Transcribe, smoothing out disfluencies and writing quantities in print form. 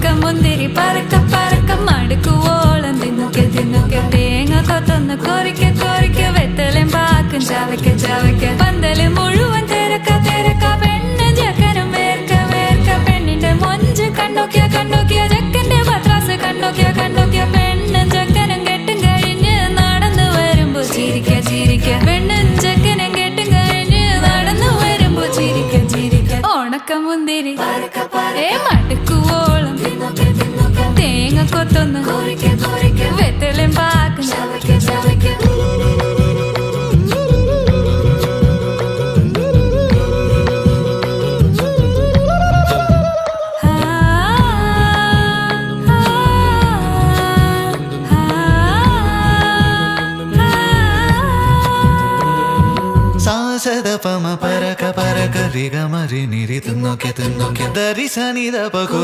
ഉണക്കമുന്തിരി പറക്ക പറക്ക മടുക്കുവോളം തിന്നൊക്കെ തിന്നൊക്കെ തേങ്ങ കൊത്തൊന്ന് കൊറിക്ക കൊറിക്ക വെത്തലും പാക്കും ചവയ്ക്ക ചവയ്ക്ക പന്തല് മുഴുവൻ തിരക്ക തിരക്ക പെണ്ണ് ചെക്കനും വേർക്ക വേർക്ക പെണ്ണിന്റെ മൊഞ്ച് കണ്ടോക്കിയ കണ്ടോക്കിയ ചെക്കന്റെ പത്രാസ് കണ്ടോക്കിയ കണ്ടോക്കിയ പെണ്ണും ചെക്കനും കെട്ടും കഴിഞ്ഞ് നടന്നു വരുമ്പോ ചിരിക്ക ചിരിക്ക പെണ്ണും ചെക്കനും കെട്ടും കഴിഞ്ഞ് നടന്നു വരുമ്പോ ചിരിക്ക ചിരിക്ക ഉണക്കമുന്തിരി മടുക്കുവോളം തേങ്ങ കൊത്തൊന്ന് വെത്തലും പാക്കും സാസദപമ പരക പരക റിഗമരി നിരി തിന്നൊക്കെ തിന്നൊക്കെ ദരിസനിദ പകു